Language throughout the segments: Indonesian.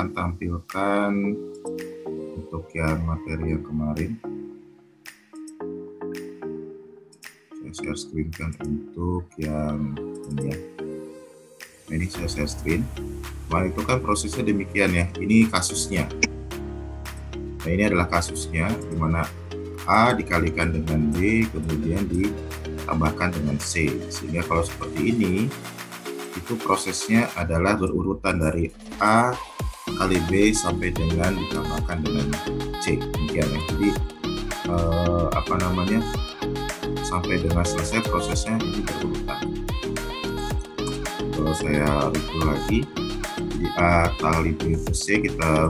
akan tampilkan untuk yang materi yang kemarin. Saya share screen kan untuk yang ini ya. Nah, ini saya share screen. Nah, itu kan prosesnya demikian ya. Ini kasusnya. Nah, ini adalah kasusnya di mana A dikalikan dengan B, kemudian ditambahkan dengan C. Sehingga kalau seperti ini, itu prosesnya adalah berurutan dari A kali B sampai dengan ditambahkan dengan C. Demikian ya. Jadi sampai dengan selesai prosesnya ini berurutan. Kalau saya review lagi, jadi A kali B plus C kita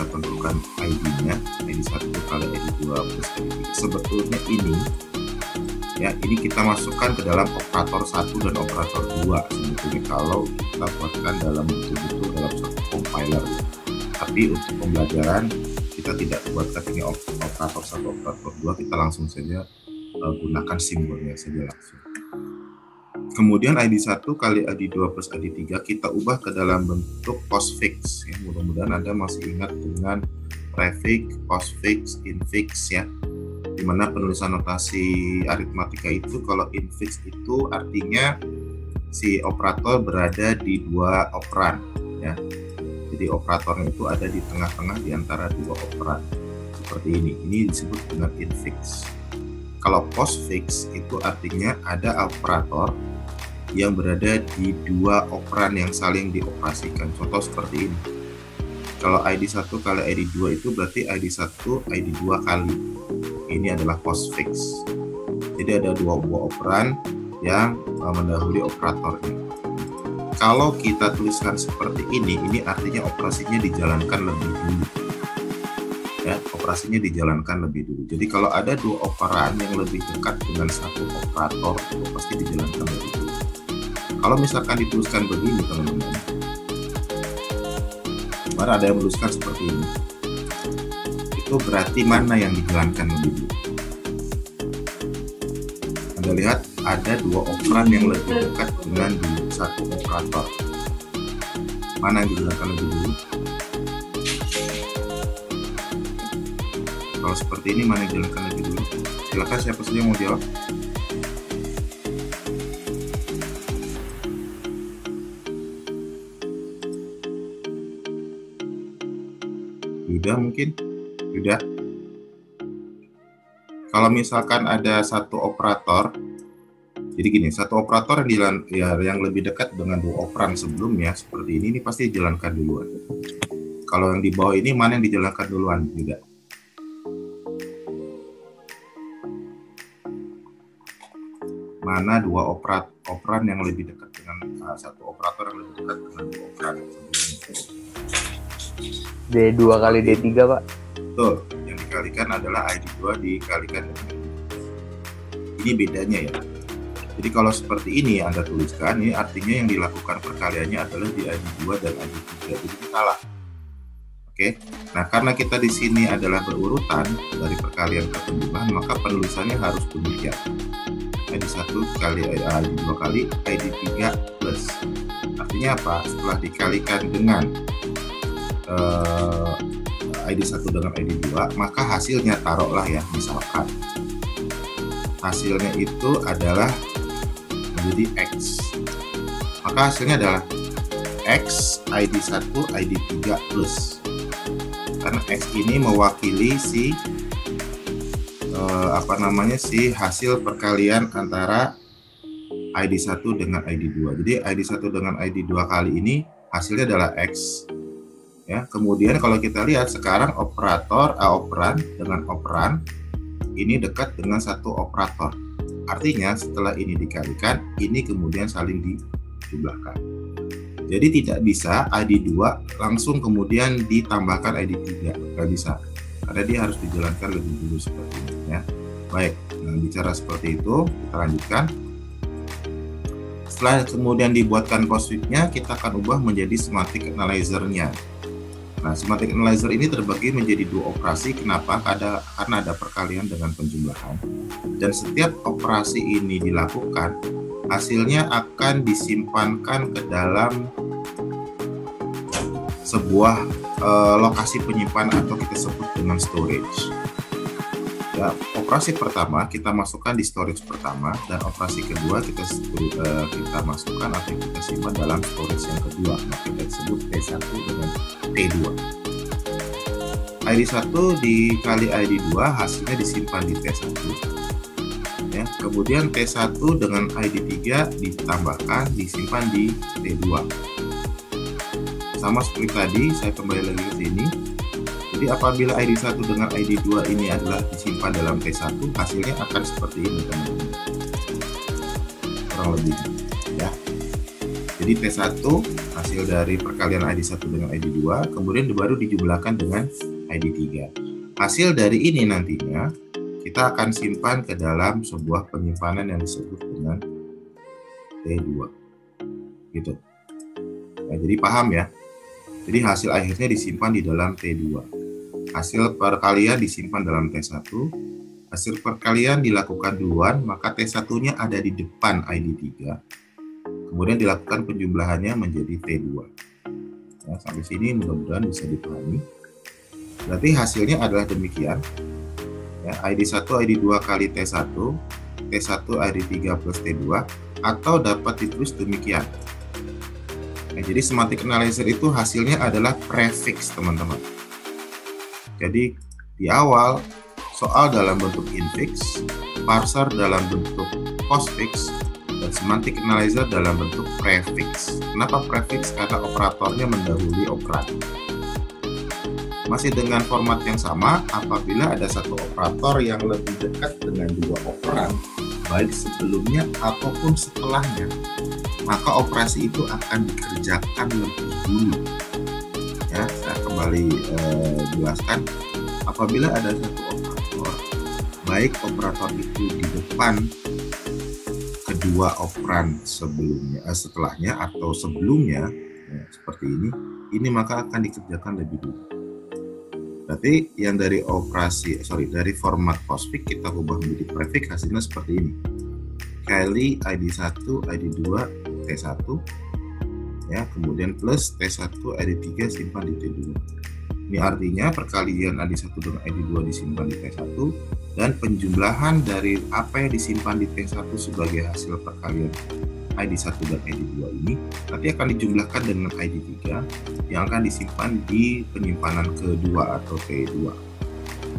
tentukan ID-nya, ID 1 kali ID 2 plus ID 3. Sebetulnya ini kita masukkan ke dalam operator 1 dan operator 2 sebetulnya kalau kita buatkan dalam betul-betul dalam satu compiler. Tapi untuk pembelajaran kita tidak buatkan ini operator 1, operator 2, kita langsung saja gunakan simbolnya saja langsung. Kemudian ID 1 kali ID 2 plus ID 3 kita ubah ke dalam bentuk postfix ya. Mudah-mudahan Anda masih ingat dengan prefix, postfix, infix ya. Dimana penulisan notasi aritmatika itu kalau infix itu artinya si operator berada di dua operan ya. Jadi operatornya itu ada di tengah-tengah di antara dua operan. Seperti ini. Ini disebut dengan infix. Kalau postfix itu artinya ada operator yang berada di dua operan yang saling dioperasikan. Contoh seperti ini. Kalau ID 1 kali ID 2 itu berarti ID 1 ID 2 kali. Ini adalah postfix. Jadi ada dua buah operan yang mendahului operatornya. Kalau kita tuliskan seperti ini artinya operasinya dijalankan lebih dulu. Ya, operasinya dijalankan lebih dulu. Jadi kalau ada dua operan yang lebih dekat dengan satu operator, itu pasti dijalankan lebih dulu. Kalau misalkan dituliskan begini teman-teman, mana ada yang menuliskan seperti ini, itu berarti mana yang dijalankan lebih dulu? Anda lihat ada dua operan yang lebih dekat dengan satu operator. Mana yang dijalankan lebih dulu? Kalau seperti ini mana yang dijalankan lebih dulu? Silakan siapa saja yang mau jawab. Yuda mungkin? Yuda? Kalau misalkan ada satu operator, jadi gini, satu operator yang lebih dekat dengan dua operan sebelumnya seperti ini pasti dijalankan duluan. Kalau yang di bawah ini mana yang dijalankan duluan, Yuda? Mana dua operan yang lebih dekat dengan satu operator yang lebih dekat dengan dua operan sebelumnya? D2 kali D3 Pak. Betul, yang dikalikan adalah ID2 dikalikan dengan ini bedanya ya. Jadi kalau seperti ini Anda tuliskan, ini artinya yang dilakukan perkaliannya adalah di ID2 dan ID3, jadi salah. Oke, nah karena kita di sini adalah berurutan dari perkalian ke penjumlahan, maka penulisannya harus demikian. ID1 kali ID2 kali ID3 plus. Artinya apa? Setelah dikalikan dengan ID1 dengan ID2, maka hasilnya taruhlah ya, misalkan hasilnya itu adalah menjadi X, maka hasilnya adalah X ID1 ID3 plus, karena X ini mewakili si si hasil perkalian antara ID1 dengan ID2. Jadi ID1 dengan ID2 kali ini hasilnya adalah X. Ya, kemudian kalau kita lihat sekarang operan dengan operan ini dekat dengan satu operator. Artinya setelah ini dikalikan, ini kemudian saling dijumlahkan. Jadi tidak bisa ID2 langsung kemudian ditambahkan ID3, nggak bisa. Karena dia harus dijalankan lebih dulu seperti ini ya. Baik, nah, bicara seperti itu, kita lanjutkan. Setelah kemudian dibuatkan postfix-nya, kita akan ubah menjadi semantic analyzer-nya. Nah, semantic analyzer ini terbagi menjadi dua operasi. Kenapa? Karena ada perkalian dengan penjumlahan. Dan setiap operasi ini dilakukan, hasilnya akan disimpankan ke dalam sebuah lokasi penyimpanan atau kita sebut dengan storage. Ya, operasi pertama kita masukkan di storage pertama, dan operasi kedua kita masukkan atau kita simpan dalam storage yang kedua. Nah, kita sebut T1 dengan T2. ID1 dikali ID2 hasilnya disimpan di T1. Ya, kemudian T1 dengan ID3 ditambahkan disimpan di T2. Sama seperti tadi, saya kembali lagi ke sini. Jadi apabila ID1 dengan ID2 ini adalah disimpan dalam T1, hasilnya akan seperti ini, teman-teman. Kurang lebih, ya. Jadi T1 hasil dari perkalian ID1 dengan ID2, kemudian baru dijumlahkan dengan ID3. Hasil dari ini nantinya kita akan simpan ke dalam sebuah penyimpanan yang disebut dengan T2. Gitu. Nah, jadi paham ya? Jadi hasil akhirnya disimpan di dalam T2. Hasil perkalian disimpan dalam T1. Hasil perkalian dilakukan duluan, maka T1-nya ada di depan ID3. Kemudian dilakukan penjumlahannya menjadi T2. Nah, sampai sini mudah-mudahan bisa dipahami. Berarti hasilnya adalah demikian. Ya, ID1 ID2 kali T1, T1 ID3 plus T2, atau dapat ditulis demikian. Nah, jadi semantic analyzer itu hasilnya adalah prefix, teman-teman. Jadi di awal soal dalam bentuk infix, parser dalam bentuk postfix, dan semantic analyzer dalam bentuk prefix. Kenapa prefix? Karena operatornya mendahului operan. Masih dengan format yang sama, apabila ada satu operator yang lebih dekat dengan dua operan, baik sebelumnya ataupun setelahnya, maka operasi itu akan dikerjakan lebih dulu. Ya, saya kembali jelaskan. Apabila ada satu operator, baik operator itu di depan kedua operan sebelumnya, setelahnya atau sebelumnya, ya, seperti ini maka akan dikerjakan lebih dulu. Berarti yang dari dari format postfix kita ubah menjadi prefix, hasilnya seperti ini. Kali ID1, ID2, T1, ya, kemudian plus T1, ID3 simpan di T2. Ini artinya perkalian ID1 dengan ID2 disimpan di T1, dan penjumlahan dari apa yang disimpan di T1 sebagai hasil perkalian ID1 dan ID2 ini nanti akan dijumlahkan dengan ID3 yang akan disimpan di penyimpanan kedua atau T2.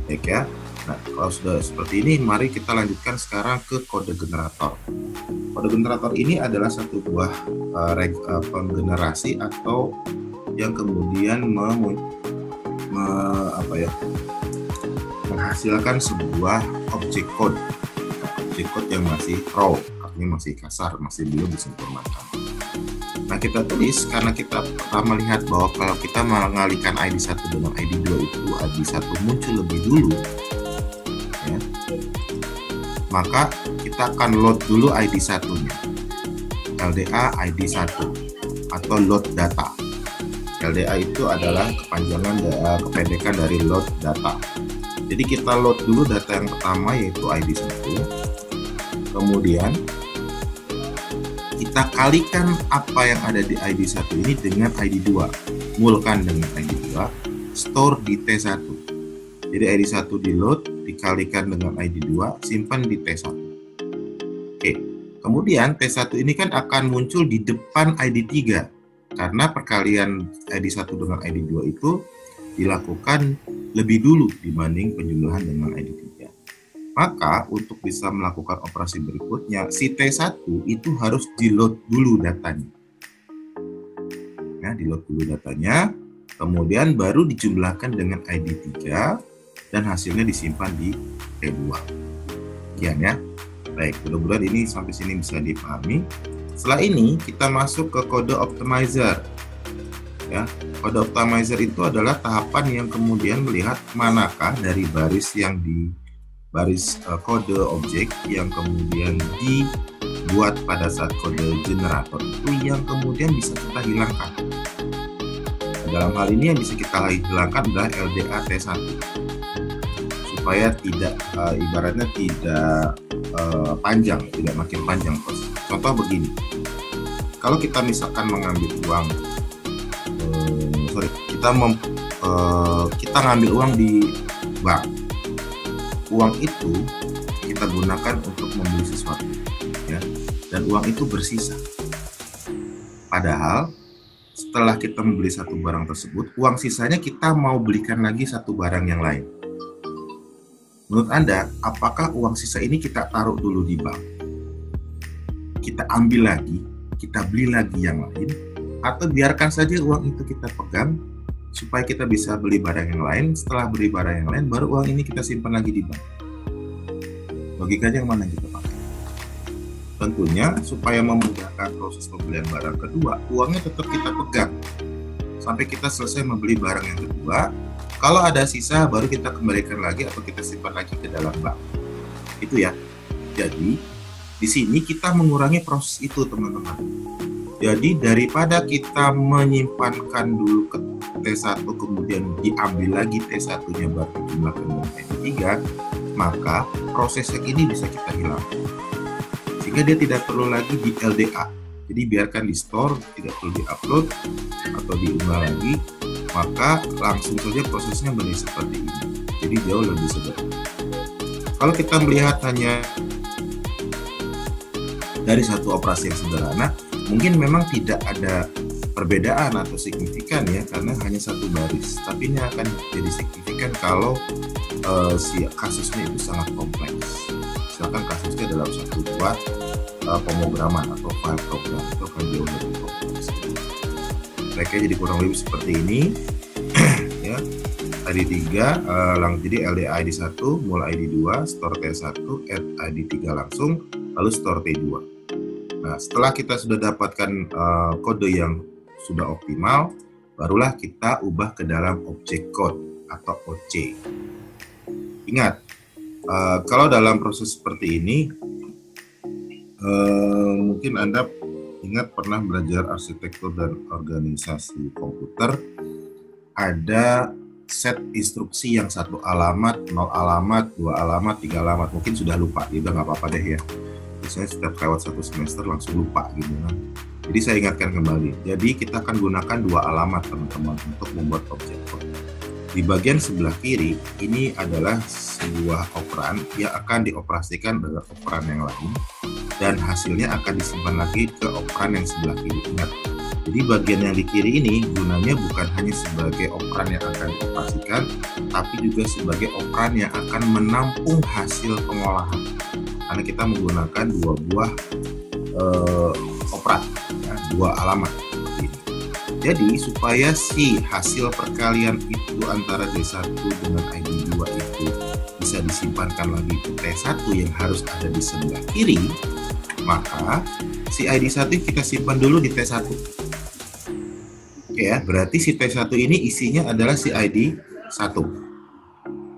Baik ya. Nah, kalau sudah seperti ini, mari kita lanjutkan sekarang ke kode generator. Kode generator ini adalah satu buah penggenerasi atau yang kemudian menghasilkan sebuah objek code. Objek code yang masih raw, artinya masih kasar, masih belum disempurnakan. Nah, kita tulis karena kita pertama lihat bahwa kalau kita mengalihkan ID1 dengan ID2 itu ID1 muncul lebih dulu, ya, maka kita akan load dulu ID1-nya, LDA ID1 atau load data. LDA itu adalah kependekan dari load data. Jadi kita load dulu data yang pertama yaitu ID1. Kemudian kita kalikan apa yang ada di ID1 ini dengan ID2. Mulkan dengan ID2, store di T1. Jadi ID1 di load, dikalikan dengan ID2, simpan di T1. Oke. Kemudian T1 ini kan akan muncul di depan ID3. Karena perkalian ID1 dengan ID2 itu dilakukan lebih dulu dibanding penjumlahan dengan ID3. Maka untuk bisa melakukan operasi berikutnya, si T1 itu harus di-load dulu datanya. Ya, di-load dulu datanya, kemudian baru dijumlahkan dengan ID3 dan hasilnya disimpan di T2. Sekian ya. Baik, mudah-mudahan ini sampai sini bisa dipahami. Setelah ini kita masuk ke kode optimizer. Ya, kode optimizer itu adalah tahapan yang kemudian melihat manakah dari baris yang di baris kode objek yang kemudian dibuat pada saat kode generator itu yang kemudian bisa kita hilangkan. Dalam hal ini yang bisa kita hilangkan adalah LDA T1 supaya tidak ibaratnya tidak panjang, tidak makin panjang. Contoh begini, kalau kita misalkan mengambil uang 1 kita ngambil uang di bank. Uang itu kita gunakan untuk membeli sesuatu, ya, dan uang itu bersisa. Padahal setelah kita membeli satu barang tersebut, uang sisanya kita mau belikan lagi satu barang yang lain. Menurut Anda, apakah uang sisa ini kita taruh dulu di bank, kita ambil lagi, kita beli lagi yang lain, atau biarkan saja uang itu kita pegang supaya kita bisa beli barang yang lain? Setelah beli barang yang lain, baru uang ini kita simpan lagi di bank. Logikanya yang mana yang kita pakai? Tentunya supaya memudahkan proses pembelian barang kedua, uangnya tetap kita pegang sampai kita selesai membeli barang yang kedua. Kalau ada sisa, baru kita kembalikan lagi atau kita simpan lagi ke dalam bank. Itu ya. Jadi di sini kita mengurangi proses itu, teman-teman. Jadi daripada kita menyimpankan dulu ke T1 kemudian diambil lagi T1-nya baru digunakan dengan T3, maka prosesnya ini bisa kita hilangkan. Sehingga dia tidak perlu lagi di LDA. Jadi biarkan di store, tidak perlu di-upload atau diunggah lagi, maka langsung saja prosesnya menjadi seperti ini. Jadi jauh lebih sederhana. Kalau kita melihat hanya dari satu operasi yang sederhana, mungkin memang tidak ada perbedaan atau signifikan ya, karena hanya satu baris. Tapi ini akan jadi signifikan kalau si kasusnya itu sangat kompleks. Misalkan kasusnya dalam satu buat pemrograman atau file program, itu akan jauh lebih kompleks. Mereka jadi kurang lebih seperti ini. Ya, ID3 jadi LDA ID1, mul ID2, store T1, add ID3 langsung, lalu store T2. Nah, setelah kita sudah dapatkan kode yang sudah optimal, barulah kita ubah ke dalam object code atau OC. Ingat, kalau dalam proses seperti ini, mungkin Anda ingat pernah belajar arsitektur dan organisasi komputer, ada set instruksi yang satu alamat, 0 alamat, 2 alamat, 3 alamat, mungkin sudah lupa, ya udah nggak apa-apa deh ya. Biasanya setiap lewat satu semester langsung lupa gitu kan. Jadi saya ingatkan kembali. Jadi kita akan gunakan 2 alamat teman-teman untuk membuat objek code. Di bagian sebelah kiri ini adalah sebuah operan yang akan dioperasikan dengan operan yang lain dan hasilnya akan disimpan lagi ke operan yang sebelah kiri. Ingat. Jadi bagian yang di kiri ini gunanya bukan hanya sebagai operan yang akan dioperasikan, tapi juga sebagai operan yang akan menampung hasil pengolahan. Karena kita menggunakan 2 buah operan, ya, 2 alamat seperti ini. Jadi supaya si hasil perkalian itu antara D1 dengan ID2 itu bisa disimpankan lagi ke T1 yang harus ada di sebelah kiri, maka si ID1 kita simpan dulu di T1. Oke ya, berarti si T1 ini isinya adalah si ID1.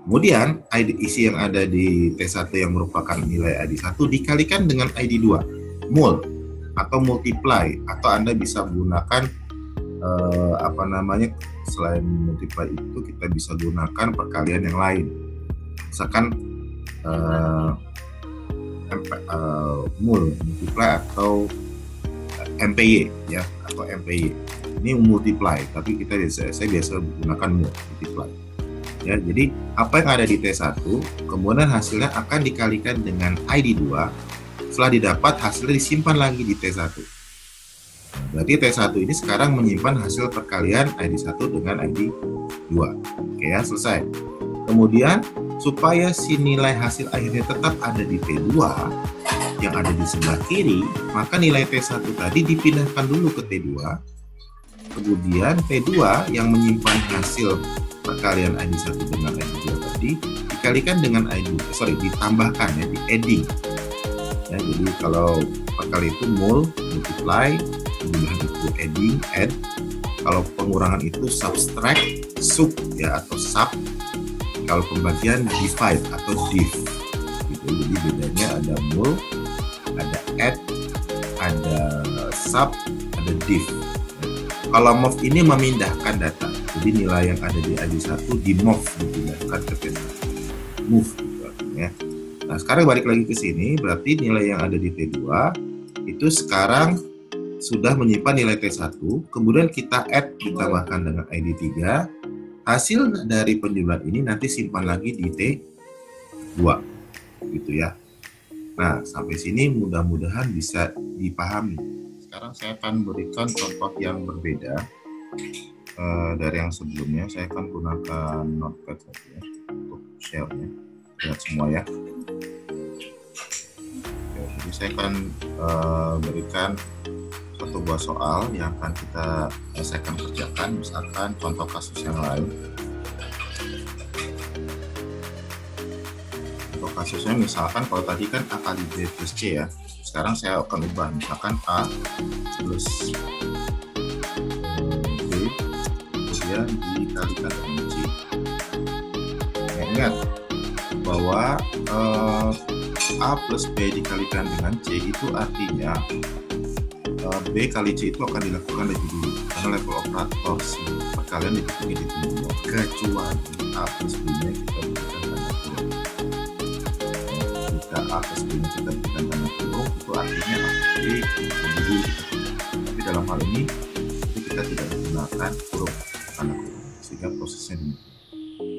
Kemudian isi yang ada di T1 yang merupakan nilai ID1 dikalikan dengan ID2, mul atau multiply, atau Anda bisa gunakan selain multiply itu kita bisa gunakan perkalian yang lain. Misalkan mul multiply atau MPY ya, atau MPY. Ini multiply, tapi saya biasa gunakan multiply. Ya, jadi apa yang ada di T1 kemudian hasilnya akan dikalikan dengan ID2. Setelah didapat, hasilnya disimpan lagi di T1. Berarti T1 ini sekarang menyimpan hasil perkalian ID1 dengan ID2. Oke ya, selesai. Kemudian supaya si nilai hasil akhirnya tetap ada di T2 yang ada di sebelah kiri, maka nilai T1 tadi dipindahkan dulu ke T2. Kemudian T2 yang menyimpan hasil perkalian ID1 dengan ID2 tadi dikalikan dengan ditambahkan ya, di adding. Ya, jadi kalau perkali itu mul, multiply, kemudian itu adding, add. Kalau pengurangan itu subtract, sub ya, atau sub. Kalau pembagian divide atau div. Gitu. Jadi bedanya ada mul, ada add, ada sub, ada div. Kalau move ini memindahkan data. Jadi nilai yang ada di ID1 di move, dipindahkan ke T1. Move gitu artinya. Nah, sekarang balik lagi ke sini, berarti nilai yang ada di T2 itu sekarang sudah menyimpan nilai T1, kemudian kita add ditambahkan dengan ID 3, hasil dari penjumlahan ini nanti simpan lagi di T2, gitu ya. Nah, sampai sini mudah-mudahan bisa dipahami. Sekarang saya akan berikan contoh yang berbeda dari yang sebelumnya. Saya akan gunakan notepad saja untuk share-nya, lihat semua ya. Oke, jadi saya akan berikan satu buah soal yang akan saya akan kerjakan, misalkan contoh kasus yang lain. Untuk kasusnya misalkan kalau tadi kan A kali B plus C ya, sekarang saya akan ubah misalkan A plus B kemudian dikalikan dengan C. Nah, ingat bahwa A plus B dikalikan dengan C itu artinya B kali C itu akan dilakukan lebih dulu karena level operator si perkalian lebih tinggi di dulu, kecuali A plus B nya kita berikan tanda kurung. Jika A plus B nya kita berikan tanda kurung, itu artinya A plus B lebih dulu. Tapi dalam hal ini kita tidak menggunakan kurung, tanda kurung, sehingga prosesnya demikian.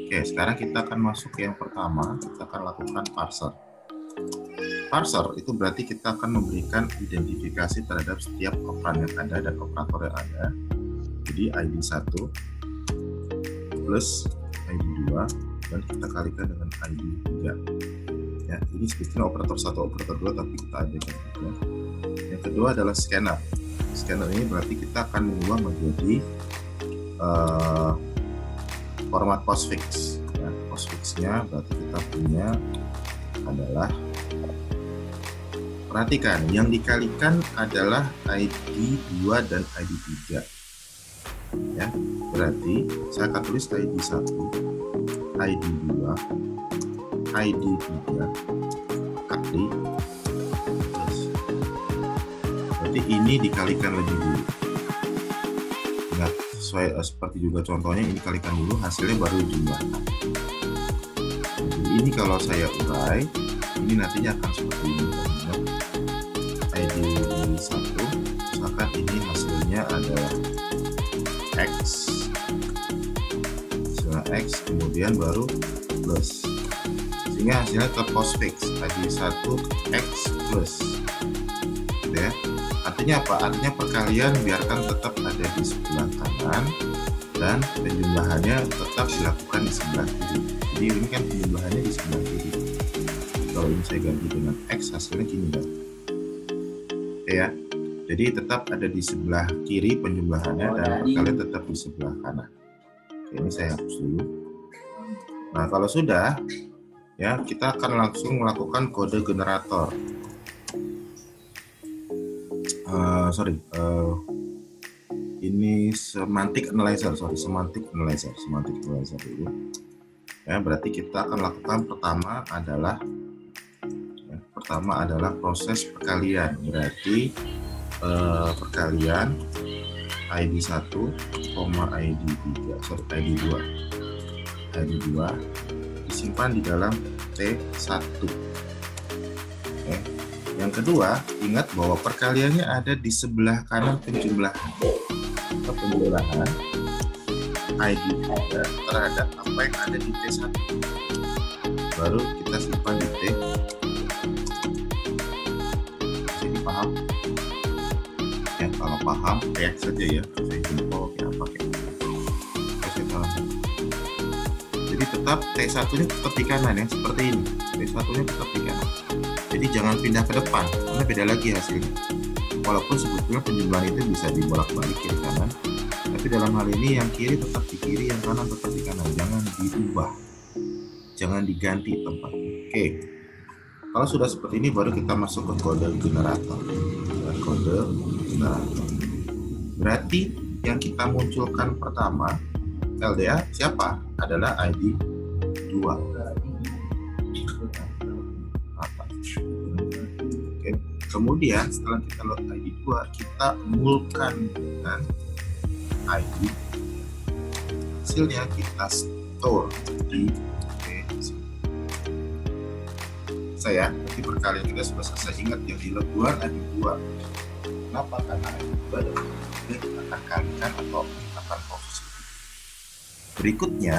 Oke, sekarang kita akan masuk ke yang pertama. Kita akan lakukan parser. Parser itu berarti kita akan memberikan identifikasi terhadap setiap operan yang ada dan operator yang ada. Jadi ID 1 plus ID 2 dan kita kalikan dengan ID 3. Ya, ini sebetulnya operator 1, operator 2 tapi kita adakan juga. Yang kedua adalah scanner. Scanner ini berarti kita akan mengubah menjadi format postfix. Ya, postfixnya berarti kita punya adalah, perhatikan, yang dikalikan adalah ID 2 dan ID 3. Ya, berarti saya akan tulis ID 1, ID 2, ID 3 kali plus. Berarti ini dikalikan lebih dulu. Ingat, seperti juga contohnya, ini kalikan dulu, hasilnya baru dijumlahkan. Jadi ini kalau saya urai, ini nantinya akan seperti ini. ID 1, misalkan ini hasilnya adalah X, hasilnya X, kemudian baru plus, sehingga hasilnya ke postfix ID 1 X plus, ya. Artinya apa? Artinya perkalian biarkan tetap ada di sebelah kanan dan penjumlahannya tetap dilakukan di sebelah kiri. Jadi ini kan penjumlahannya di sebelah kiri. Kalau ini saya ganti dengan X, hasilnya gini kan. Ya, jadi tetap ada di sebelah kiri penjumlahannya dan perkalian tetap di sebelah kanan. Oke, ini saya hapus dulu. Nah, kalau sudah, ya kita akan langsung melakukan kode generator. Ini semantic analyzer dulu. Ya, berarti kita akan lakukan pertama adalah proses perkalian. Berarti perkalian ID 1, ID 2 disimpan di dalam T1. Oke. Yang kedua, ingat bahwa perkaliannya ada di sebelah kanan penjumlahan. Penjumlahan ID 3 terhadap apa yang ada di T1. Baru kita simpan di T. Jadi paham? Ya, kalau paham, kayak saja ya. Saya info kayak apa kayak. Jadi tetap T1-nya tetap di kanan ya, seperti ini. T1-nya tetap di kanan. Jadi jangan pindah ke depan, karena beda lagi hasilnya. Walaupun sebetulnya penjumlahan itu bisa dibolak-balik kiri kanan, tapi dalam hal ini yang kiri tetap di kiri, yang kanan tetap di kanan. Jangan diubah, jangan diganti tempatnya. Oke, kalau sudah seperti ini baru kita masuk ke kode generator. Kode generator. Berarti yang kita munculkan pertama LDA siapa? Adalah ID 2. Oke. Kemudian setelah kita load ID 2, kita mulkan dengan ID. Hasilnya kita store di T1. Saya, nanti perkalian kita sudah selesai. Ingat yang di load 2 ID 2. Kenapa? Karena ID2 dan ID3 kita akan kalikan atau optimalkan proses ini. Berikutnya,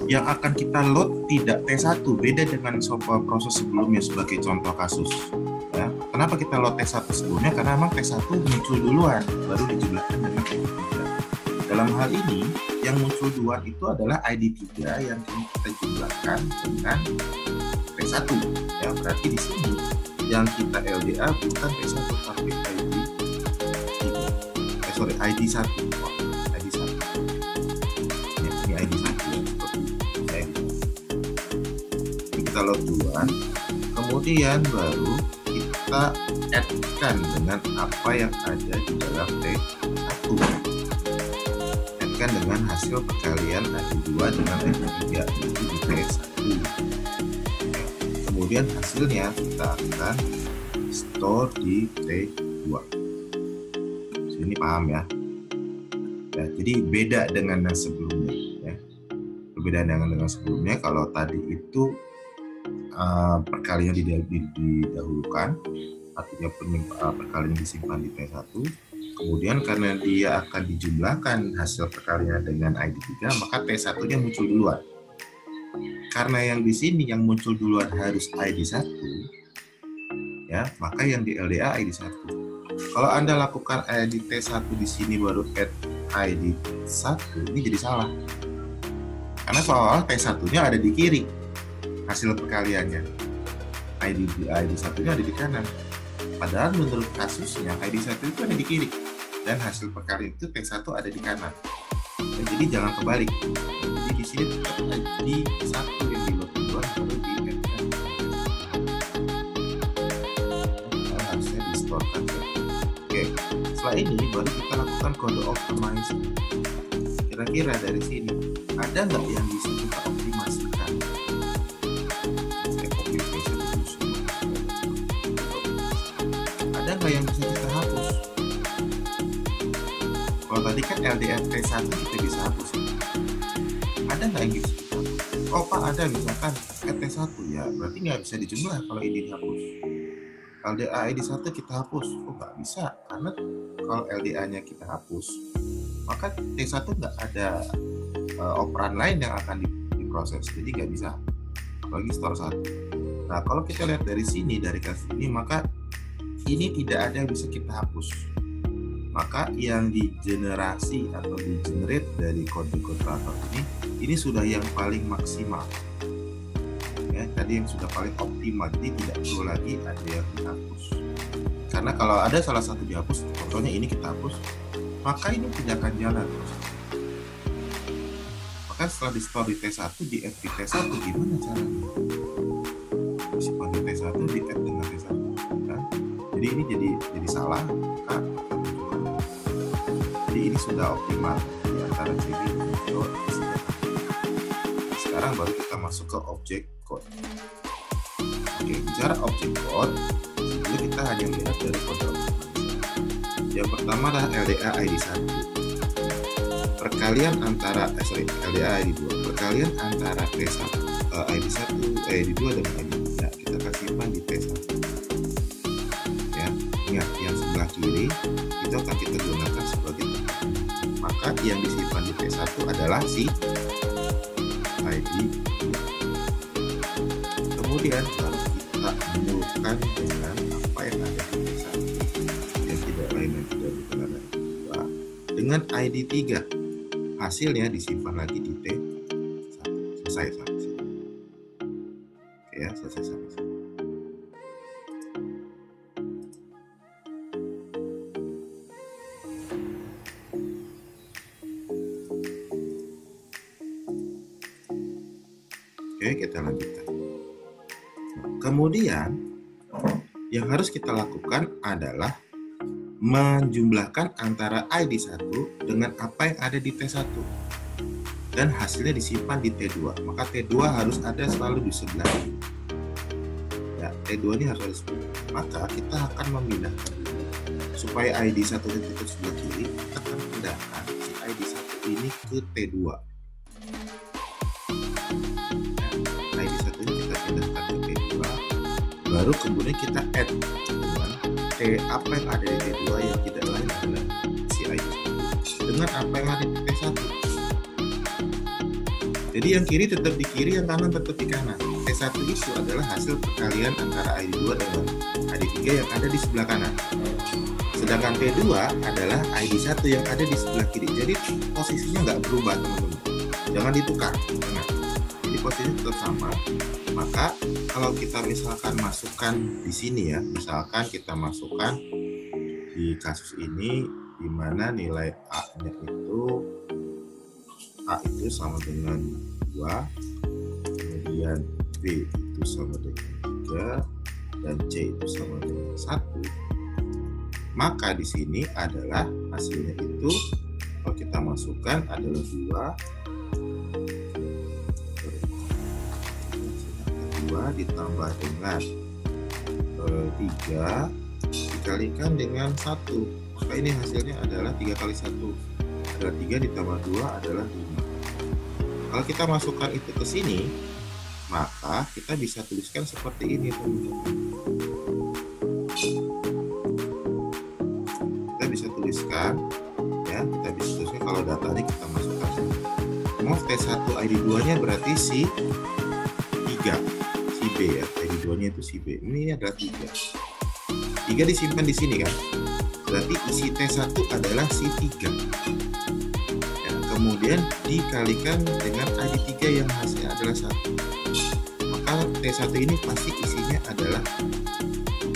yang akan kita load tidak T1, beda dengan proses sebelumnya sebagai contoh kasus. Ya. Kenapa kita load T1 sebelumnya? Karena memang T1 muncul duluan, baru dijumlahkan dengan ID3. Dalam hal ini, yang muncul duluan itu adalah ID3 yang kita jumlahkan dengan T1. Ya, berarti di sini yang kita LDA bukan T1 tapi ID1. ID1. Ya, ini ID1 ya, seperti ini. Kita load duluan, kemudian baru kita add-kan dengan apa yang ada di dalam T1. Add-kan dengan hasil perkalian ID2 dengan ID3 itu di T1. Kemudian hasilnya kita akan store di T2. Ini paham ya? Ya, jadi beda dengan yang sebelumnya. Ya. Berbeda dengan sebelumnya. Kalau tadi itu perkalian didahulukan, artinya perkalian disimpan di T1. Kemudian karena dia akan dijumlahkan hasil perkalian dengan ID3, maka T1-nya muncul duluan. Karena yang di sini yang muncul duluan harus ID1, ya, maka yang di LDA ID1. Kalau Anda lakukan ID T1 di sini baru add ID1, ini jadi salah. Karena soal T1-nya ada di kiri hasil perkaliannya. ID1-nya ada di kanan. Padahal menurut kasusnya ID1 itu ada di kiri dan hasil perkalian itu T1 ada di kanan. Nah, jadi jangan kebalik. Jadi di sini tetap ID1 yang di load duluan baru di add-kan. Harusnya di store-kan. Oke, setelah ini baru kita lakukan kode optimizing. Kira-kira dari sini ada nggak yang bisa kita optimasikan? Ada nggak yang bisa kita hapus? Kalau tadi kan LDR T1 kita bisa hapus. Ada nggak yang bisa kita hapus? Oh Pak, ada misalkan T1 ya, berarti nggak bisa dijumlah kalau ini dihapus. LDA ID1 kita hapus, oh nggak bisa, karena kalau LDA-nya kita hapus, maka T1 nggak ada operan lain yang akan diproses, jadi nggak bisa, apalagi store 1. Nah kalau kita lihat dari sini, dari kasus ini, maka ini tidak ada yang bisa kita hapus. Maka yang digenerasi atau di-generate dari kode kontrator ini sudah yang paling maksimal. Ya, tadi yang sudah paling optimal, jadi tidak perlu lagi ada yang dihapus. Karena kalau ada salah satu dihapus, contohnya ini kita hapus, maka ini tidak akan jalan. Maka setelah di store di T1, di add di T1, gimana caranya? Disimpan di T1, di add dengan T1. Kan? Jadi ini jadi salah. Maka jadi ini sudah optimal di antara CD dan code. Sekarang baru kita masuk ke objek code. Oke, bicara objek code, sebelumnya kita hanya melihat dari kode. Yang pertama adalah LDA ID1. Perkalian antara LDA ID2. Perkalian antara T1 ID1, ID2 dan ID3 kita akan simpan di T1. Ya, ingat yang sebelah kiri itu akan kita gunakan sebagai tempat. Maka yang disimpan di T1 adalah si ID. Kemudian baru kita menyuruhkan dengan apa yang ada di T1 yang tidak lain dan tidak bukan ada ID2 dengan ID3. Hasilnya disimpan lagi di T1. Selesai sampai sini. Oke ya, selesai sampai sini. Oke, kita lanjutkan. Kemudian yang harus kita lakukan adalah menjumlahkan antara ID1 dengan apa yang ada di T1 dan hasilnya disimpan di T2. Maka T2 harus ada selalu di sebelah kiri. Ya, T2 ini harus ada di sebelah kiri. Maka kita akan memindahkan supaya ID1 itu sebelah kiri, kita akan pindahkan si ID1 ini ke T2. ID1 ini kita pindahkan ke T2, baru kemudian kita add dengan apa yang ada di T2 yang tidak lain adalah si ID dengan apa yang ada di T1. Jadi yang kiri tetap di kiri, yang kanan tetap di kanan. T1 itu adalah hasil perkalian antara ID2 dengan ID3 yang ada di sebelah kanan. Sedangkan T2 adalah ID1 yang ada di sebelah kiri. Jadi posisinya nggak berubah, teman-teman. Jangan ditukar. Jangan. Jadi posisinya tetap sama. Maka kalau kita misalkan masukkan di sini ya, misalkan kita masukkan di kasus ini di mana nilai A-nya itu A itu sama dengan 2, kemudian B itu sama dengan 3, dan C itu sama dengan 1. Maka di sini adalah hasilnya itu kalau kita masukkan adalah 2 ditambah dengan 3 dikalikan dengan 1. Maka ini hasilnya adalah 3 kali 1 adalah 3 ditambah 2 adalah 5. Kalau kita masukkan itu ke sini, maka kita bisa tuliskan seperti ini, teman-teman. Kita bisa tuliskan ya, kita bisa tuliskan kalau datanya kita masukkan sini. Mau T1 ID2 nya berarti si 3, si B ya, ID2 nya itu si B. Ini adalah 3 disimpan di sini kan, berarti isi T1 adalah si 3 ya, kemudian dikalikan dengan ID3 yang hasilnya adalah 1. Maka T1 ini pasti isinya adalah 3.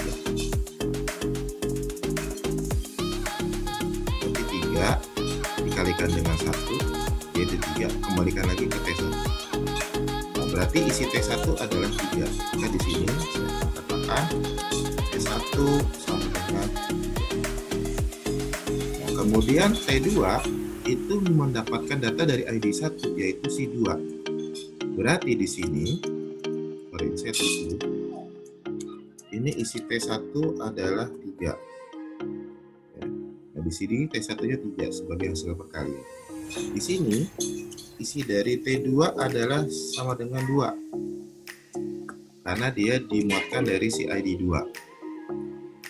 Berarti 3 dikalikan dengan 1 yaitu 3, kembalikan lagi ke T1. Nah, berarti isi T1 adalah 3. Maka di sini saya katakan T1 sama dengan 3. Nah, kemudian T2 itu mendapatkan data dari ID1 yaitu si 2. Berarti di sini saya tulis dulu. Ini isi T1 adalah 3. Ya. Nah, di sini T1-nya 3 sebagai hasil perkalian. Di sini isi dari T2 adalah sama dengan 2. Karena dia dimuatkan dari si ID2.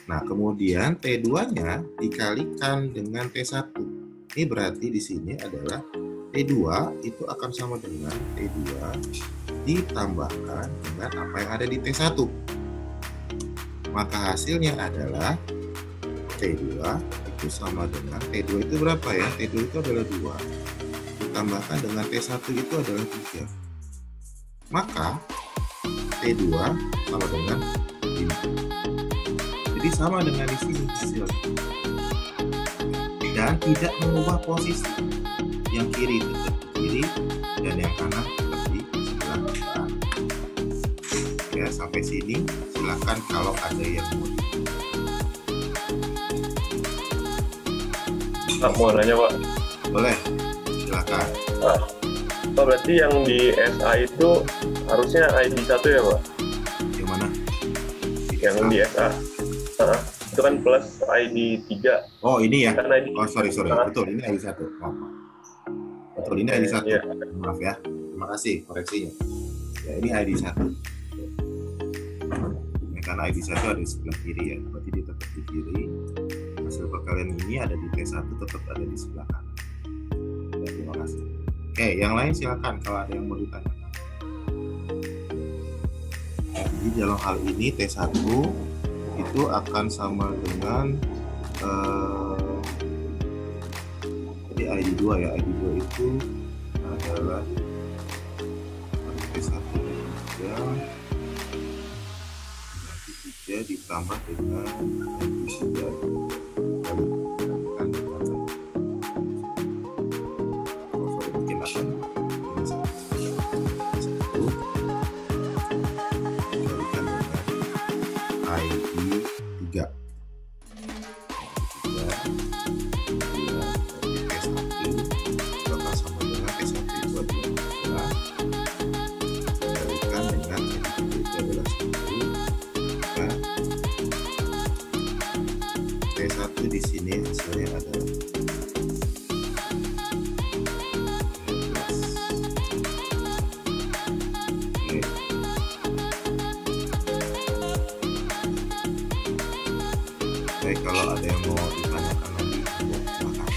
Nah, kemudian T2-nya dikalikan dengan T1. Ini berarti di sini adalah T2 itu akan sama dengan T2 ditambahkan dengan apa yang ada di T1. Maka hasilnya adalah T2 itu sama dengan T2 itu berapa ya? T2 itu adalah 2 ditambahkan dengan T1 itu adalah 3. Maka T2 sama dengan 5. Jadi sama dengan di sini hasilnya. Dan tidak mengubah posisi. Yang kiri tetap di kiri dan yang kanan tetap di sebelah kanan. Ya, sampai sini silakan kalau ada yang mau. Pak, mau nanya Pak? Boleh, silakan. Pak, berarti yang di SA itu harusnya ID1 ya Pak? Yang mana? Yang di SA. Itu kan plus ID3. Oh, ini ya? Kan ID... Oh, sorry. Betul, ini ID1. Oh, betul, ini ID1. Ya. Maaf ya. Terima kasih koreksinya. Ya, ini ID1. Ini karena ID1 ada di sebelah kiri ya. Berarti dia tetap di kiri. Hasil perkalian ini ada di T1 tetap ada di sebelah kanan. Ya, terima kasih. Oke, yang lain silakan kalau ada yang mau ditanyakan. Jadi dalam hal ini T1 itu akan sama dengan jadi ID2 ya. ID2 itu adalah T1 dan 3 ditambah dengan ID3 di sini hasilnya adalah 11. kalau ada yang mau ditanyakan lagi, silakan.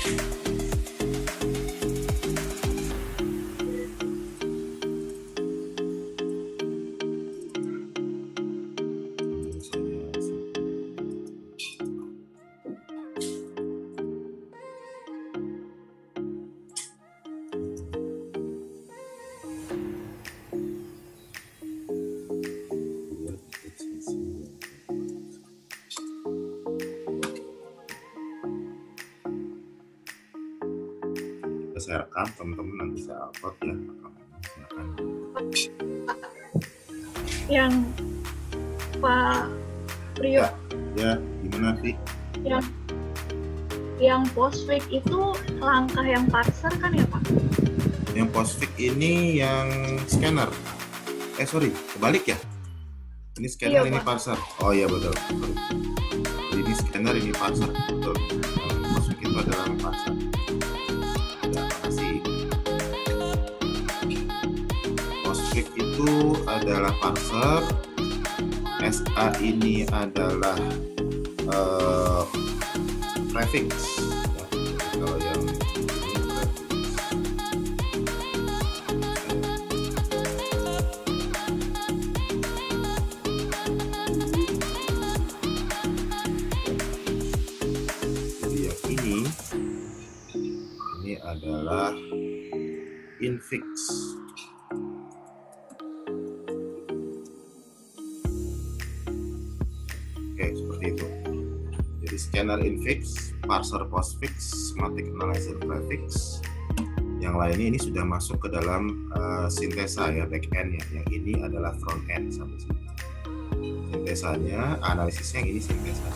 Saya rekam, teman-teman nanti saya upload ya rekamannya, silakan. Yang Pak Priyo, Ya, gimana sih? yang postfix itu langkah yang parser kan ya Pak? Yang postfix ini yang scanner. Sorry, kebalik ya? Ini scanner, Iya, ini Pak. parser. Oh iya betul. Jadi ini scanner, ini parser. Betul. Yang postfix itu adalah parser. Ya, makasih. Postfix itu adalah parser. SA ini adalah prefix. Ya, kalau yang ini prefix. Jadi yang ini adalah infix. Oke, seperti itu. Jadi scanner infix, parser postfix, semantic analyzer prefix. Yang lainnya ini sudah masuk ke dalam sintesa ya, back end ya. Yang ini adalah front end sampai sini. Sintesanya, analisisnya yang ini sintesa.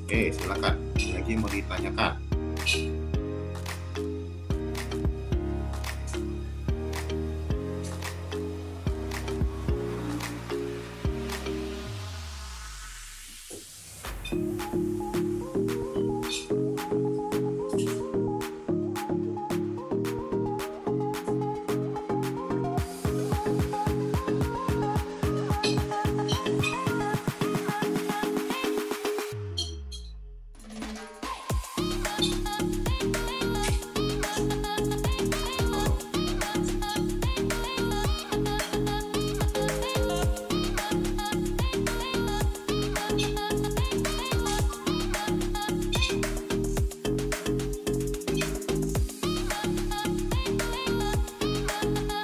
Oke, silakan. Lagi mau ditanyakan?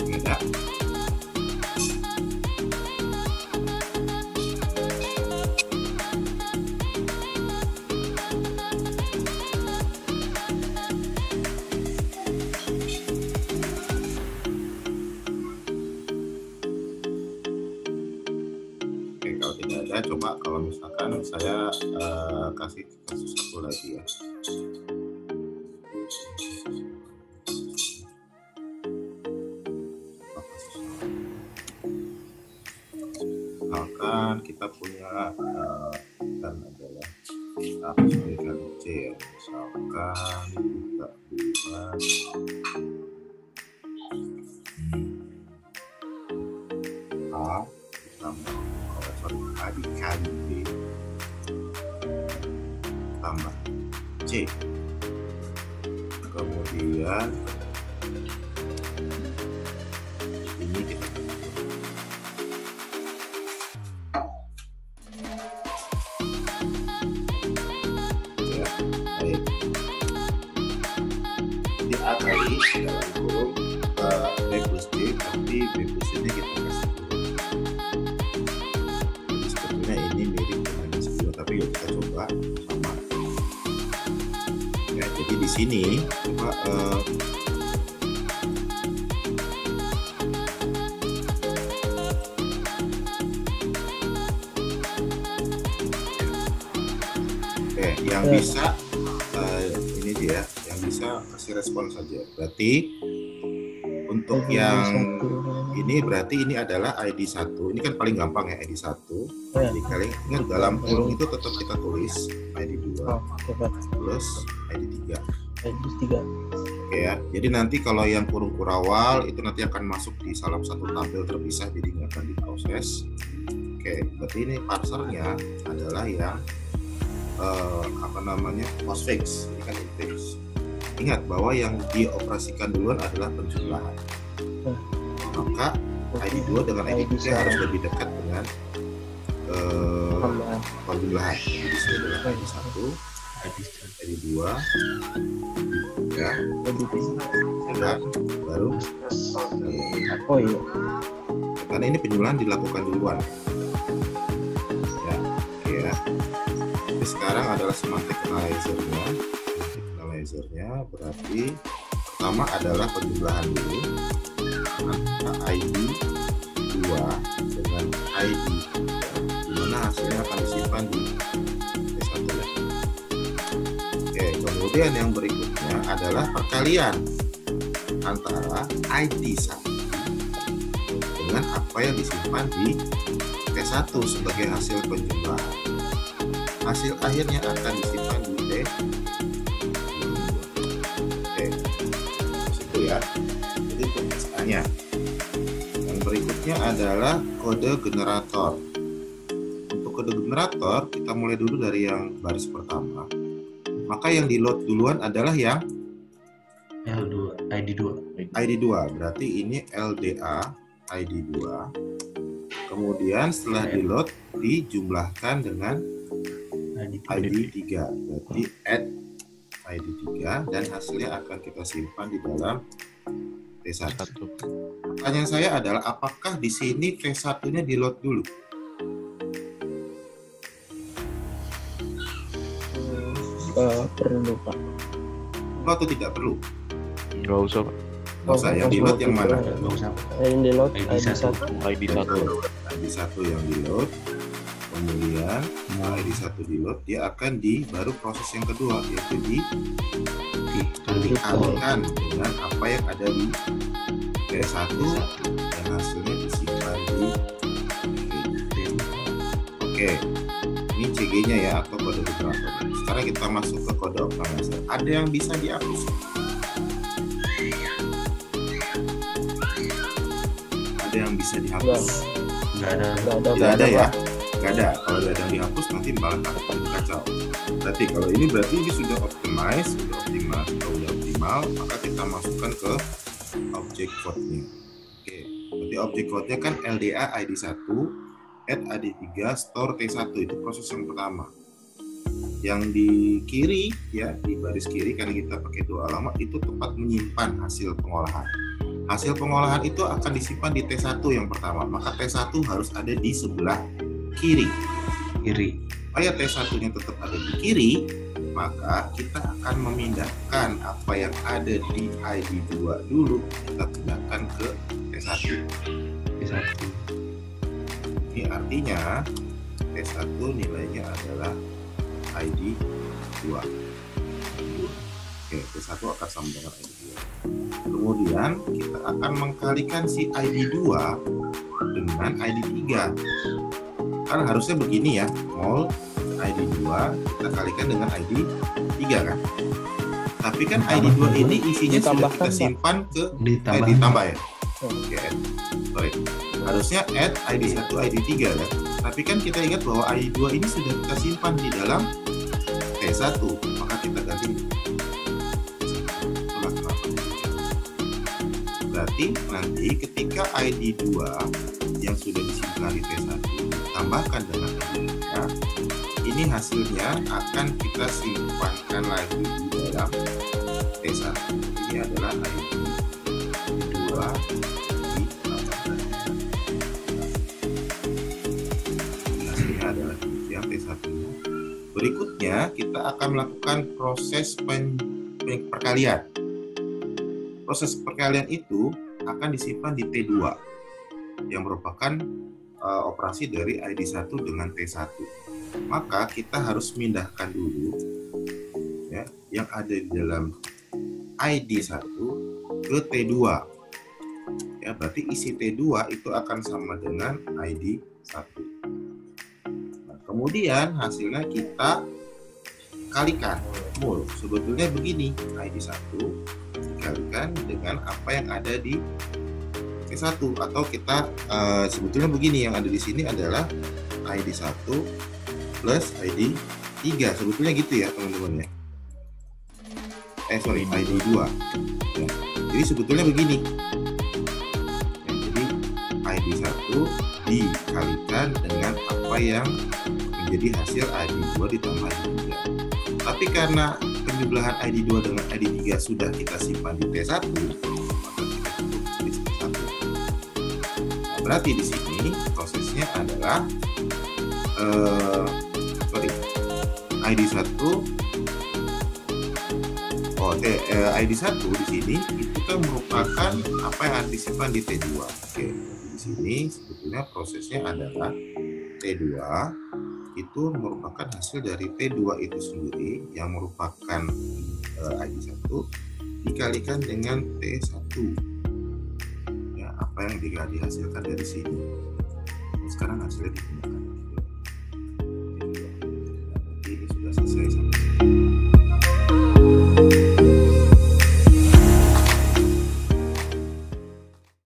Enggak? Oke, kalau tidak ada, coba kalau misalkan saya kasih kasus satu lagi ya. Misalkan kita punya kan adalah apa sebagai C ya, misalkan kita buat A tambah A dikali B tambah C, kemudian ini kita ya, baik. Jadi A kali dalam kurung B plus D, tapi B plus D kita kasih kurung. Jadi sebetulnya ini mirip dengan yang sebelumnya, tapi yuk kita coba sama. Ya, jadi di sini coba yang bisa ini dia, yang bisa kasih respon saja. Berarti untuk yang ini berarti ini adalah ID 1. Ini kan paling gampang ya, ID 1. Dikali ingat dalam kurung itu tetap kita tulis ID 2 plus ID 3. Oke ya. Jadi nanti kalau yang kurung kurawal itu nanti akan masuk di salah satu tabel terpisah, jadi nggak akan diproses. Oke. Oke, berarti ini parsernya adalah yang postfix, ini kan infix. Ingat bahwa yang dioperasikan duluan adalah penjumlahan. Maka ID2 dengan ID3 harus lebih dekat dengan penjumlahan. Jadi di sini adalah ID1, ID2, ID3, baru Oh iya. karena ini penjumlahan dilakukan duluan. Ya. Jadi sekarang adalah semantic analyzer-nya. Analyzer-nya berarti pertama adalah penjumlahan dulu antara ID 2 dengan ID 3, di mana hasilnya akan disimpan di T1 ya. Oke, kemudian yang berikutnya adalah perkalian antara ID 1 dengan apa yang disimpan di T1 sebagai hasil penjumlahan. Hasil akhirnya akan disimpan di T2. Oke, situ ya. Jadi pembahasannya. Yang berikutnya adalah kode generator. Untuk kode generator kita mulai dulu dari yang baris pertama. Maka yang di load duluan adalah yang L2, ID2. ID2. Berarti ini LDA ID2. Kemudian setelah di load dijumlahkan dengan ID3. Berarti add ID3 dan hasilnya akan kita simpan di dalam T1. Pertanyaan saya adalah apakah di sini T1-nya di load dulu? Perlu Pak. Perlu atau tidak perlu? Nggak usah, Pak. Nggak usah. Yang di load yang mana? Nggak usah. Yang di load ID1. ID1. ID1 yang di load. Kemudian ID1 di load, dia akan baru proses yang kedua, yaitu dikalikan dengan apa yang ada di T1 dan hasilnya disimpan di T2. Oke, ini CG-nya ya, atau kode generator. Sekarang kita masuk ke kode optimizer. Ada yang bisa dihapus? Ada yang bisa dihapus? Nggak ada. Tidak ada ya? Nggak ada. Kalau ada yang dihapus nanti malah akan kacau. Berarti kalau ini sudah optimize, sudah optimal, maka kita masukkan ke object code-nya. Oke, berarti object code-nya kan LDA ID1, add ID3, store T1, itu proses yang pertama. Yang di kiri ya, di baris kiri karena kita pakai dua alamat, itu tempat menyimpan hasil pengolahan. Hasil pengolahan itu akan disimpan di T1 yang pertama, maka T1 harus ada di sebelah kiri. Supaya T1-nya tetap ada di kiri, maka kita akan memindahkan apa yang ada di ID2 dulu, kita pindahkan ke T1. Ini artinya T1 nilainya adalah ID2. Oke, T1 akan sama dengan ID2. Kemudian kita akan mengkalikan si ID2 dengan ID3. Kan harusnya begini ya, mol ID2 kita kalikan dengan ID3 kan. Tapi kan ID2 ini isinya sudah kita simpan ke ditambah ya. Oke, sorry. Harusnya add ID1 ID3 kan. Tapi kan kita ingat bahwa ID2 ini sudah kita simpan di dalam T1, maka kita ganti. Itulah kenapa. Berarti nanti ketika ID2 yang sudah disimpan di T1 ditambahkan dengan ID3, ini hasilnya akan kita simpankan lagi di dalam T1. Ini adalah ID2 ditambahkan. Hasilnya adalah yang T1. Berikutnya kita akan melakukan proses perkalian. Proses perkalian itu akan disimpan di T2 yang merupakan operasi dari ID1 dengan T1. Maka kita harus memindahkan dulu ya, yang ada di dalam ID1 ke T2. Ya, berarti isi T2 itu akan sama dengan ID1. Nah, kemudian hasilnya kita kalikan. Sebetulnya begini, ID1 dikalikan dengan apa yang ada di T1 atau kita sebetulnya begini, yang ada di sini adalah ID 1 plus ID 3, sebetulnya gitu ya teman-teman ya. ID 2 ya. Jadi sebetulnya begini ya, jadi ID 1 dikalikan dengan apa yang menjadi hasil ID 2 ditambah ID 3. Tapi karena penjumlahan ID 2 dengan ID 3 sudah kita simpan di T1, maka kita cukup tulis T1. Nah, berarti di sini prosesnya adalah ID 1 ID 1 di sini itu kan merupakan apa yang disimpan di T2. Oke, di sini sebetulnya prosesnya adalah T2 itu merupakan hasil dari T2 itu sendiri yang merupakan ID 1 dikalikan dengan T1. Ya, apa yang dihasilkan dari sini. Sekarang hasilnya digunakan. Jadi ini sudah selesai sampai